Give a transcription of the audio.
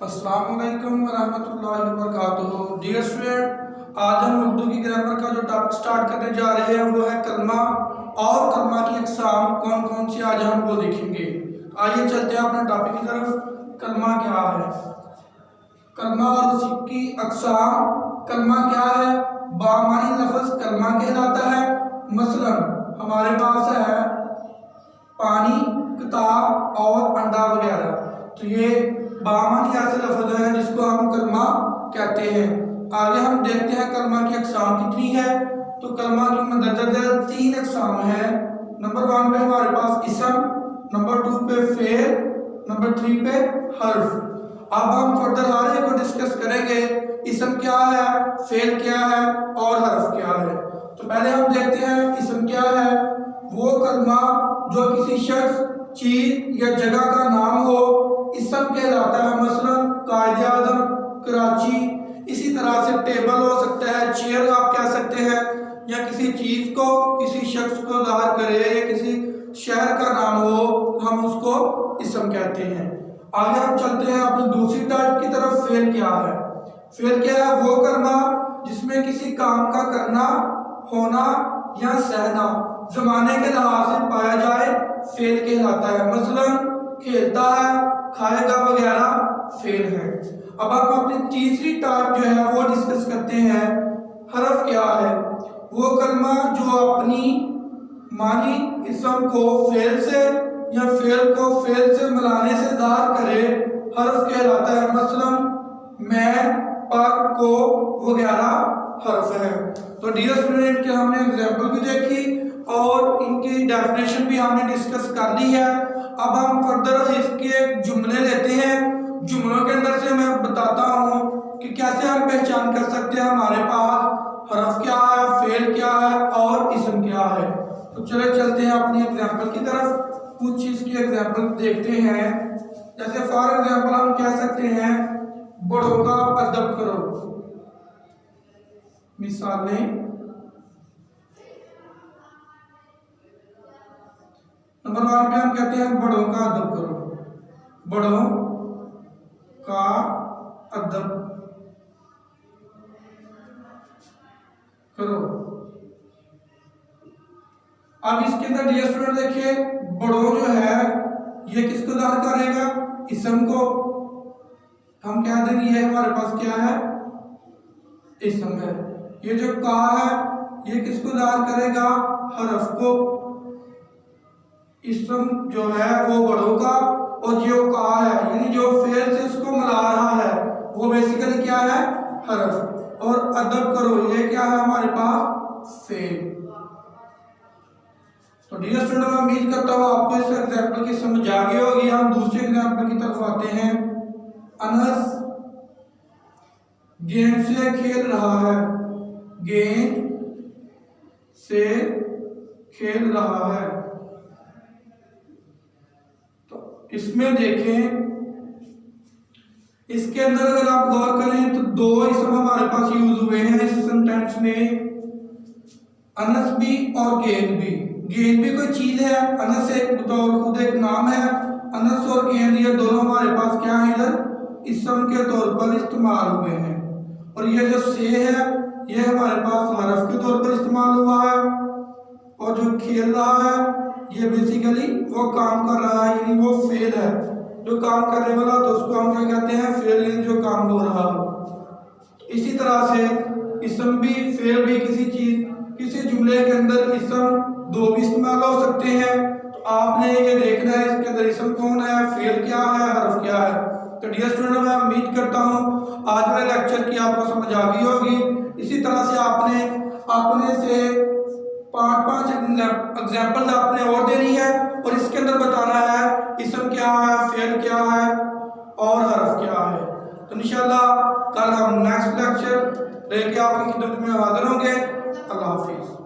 السلام علیکم ورحمۃ اللہ وبرکاتہ۔ ڈیئر اسٹوڈنٹ، آج ہم اردو کی گرامر کا جو ٹاپک سٹارٹ کرنے جا رہے ہیں وہ ہے کلمہ اور کلمہ کی اقسام کون کون سی آج ہم وہ دیکھیں گے۔ آئیے چلتے ہیں اپنے ٹاپک کی طرف۔ کلمہ کیا ہے؟ کلمہ اور اس کی اقسام۔ کلمہ کیا ہے؟ بامعنی لفظ کلمہ کہلاتا ہے۔ مثلا ہمارے پاس ہے پانی، کتاب اور انڈا وغیرہ، تو یہ بامعنی ایسے لفظ ہیں جس کو ہم کلمہ کہتے ہیں۔ آگے ہم دیکھتے ہیں کلمہ کی اقسام کتنی ہے۔ تو کلمہ کی مندرجہ 3 اقسام ہے۔ نمبر 1 پہ ہمارے پاس اسم، نمبر 2 پہ فعل، نمبر 3 پہ حرف۔ اب ہم فردر ہر ایک کو ڈسکس کریں گے۔ اسم کیا ہے، فعل کیا ہے اور حرف کیا ہے۔ تو پہلے ہم دیکھتے ہیں اسم کیا ہے۔ وہ کلمہ جو کسی شخص، چیز یا جگہ کا نام ہو اسم کہلاتا ہے۔ مثلا قائد اعظم، کراچی۔ اسی طرح سے ٹیبل ہو سکتا ہے، چیئر آپ کہہ سکتے ہیں، یا کسی چیز کو، کسی شخص کو ظاہر کرے، یا کسی شہر کا نام ہو ہم اس کو اسم کہتے ہیں۔ آگے ہم چلتے ہیں اپنی دوسری ٹائپ کی طرف۔ فعل کیا ہے؟ فعل کیا ہے؟ وہ کلمہ جس میں کسی کام کا کرنا، ہونا یا سہنا زمانے کے لحاظ سے پایا جائے فعل کہلاتا ہے۔ مثلا کھیلتا ہے، کھائے گا وغیرہ فعل ہے۔ اب ہم اپنی تیسری ٹائپ جو ہے وہ ڈسکس کرتے ہیں۔ حرف کیا ہے؟ وہ کلمہ جو اپنی معنی اسم کو فعل سے یا فعل کو فعل سے ملانے سے ظاہر کرے حرف کہلاتا ہے۔ مثلا میں، پر، کو وغیرہ حرف ہے۔ تو ڈیئر اسٹوڈنٹ کے ہم نے ایگزامپل بھی دیکھی اور ان کی ڈیفینیشن بھی ہم نے ڈسکس کر لی ہے۔ اب ہم فردر اس کے جملے لیتے ہیں۔ جملوں کے اندر سے میں بتاتا ہوں کہ کیسے ہم پہچان کر سکتے ہیں ہمارے پاس حرف کیا ہے، فعل کیا ہے اور اسم کیا ہے۔ تو چلے چلتے ہیں اپنی ایگزامپل کی طرف۔ کچھ اس کی ایگزامپل دیکھتے ہیں۔ جیسے فار ایگزامپل ہم کہہ سکتے ہیں بڑوں کا ادب کرو۔ مثالیں، نمبر 1 پہ ہم کہتے ہیں بڑوں کا ادب کرو۔ بڑوں کا ادب کرو۔ اب اس کے اندر ڈیئر اسٹوڈنٹ دیکھیے، بڑوں جو ہے یہ کس کو ظاہر کرے گا؟ اسم کو۔ ہم کہہ دیں گے یہ ہمارے پاس کیا ہے؟ اسم ہے۔ یہ جو کا ہے یہ کس کو ظاہر کرے گا؟ حرف کو۔ اسم جو ہے وہ بڑوں کا، اور جو کا ہے یعنی جو فعل سے اس کو ملا رہا ہے وہ بیسیکلی کیا ہے؟ حرف۔ اور ادب کرو یہ کیا ہے ہمارے پاس؟ فعل۔ تو ڈیئر اسٹوڈنٹ میں امید کرتا ہوں آپ کو اس ایگزامپل کی سمجھ آ گئی ہوگی۔ ہم دوسرے ایگزامپل کی طرف آتے ہیں۔ انس گیند سے کھیل رہا ہے۔ گیند سے کھیل رہا ہے۔ تو اس میں دیکھیں، اس کے اندر اگر آپ غور کریں تو 2 اسم ہمارے پاس یوز ہوئے ہیں اس سینٹینس میں، انس بھی اور گیند بھی۔ گیند بھی کوئی چیز ہے، انس ایک بطور خود ایک نام ہے۔ انس اور گیند یہ دونوں ہمارے پاس کیا ہیں؟ ادھر اسم کے طور پر استعمال ہوئے ہیں۔ اور یہ جو سے ہے یہ ہمارے پاس حرف کے طور پر استعمال ہوا ہے۔ اور جو کھیل رہا ہے یہ بیسیکلی وہ کام کر رہا ہے، یعنی وہ فعل ہے جو کام کرنے والا، تو اس کو ہم کیا کہتے ہیں؟ فعل، یعنی جو کام ہو رہا ہو۔ اسی طرح سے اسم بھی فعل بھی کسی چیز، کسی جملے کے اندر اسم 2 بھی استعمال ہو سکتے ہیں۔ تو آپ نے یہ دیکھنا ہے اس کے اندر اسم کون ہے، فعل کیا ہے، حرف کیا ہے۔ تو ڈیئر اسٹوڈنٹ میں امید کرتا ہوں آج والے لیکچر کی آپ کو سمجھ آ گئی ہوگی۔ اسی طرح سے آپ نے اپنے سے 5 ایگزامپل آپ نے اور دینی ہے اور اس کے اندر بتانا ہے اسم کیا ہے، فعل کیا ہے اور حرف کیا ہے۔ تو انشاءاللہ کل ہم نیکسٹ لیکچر لے کے آپ کی خدمت میں حاضر ہوں گے۔ اللہ حافظ۔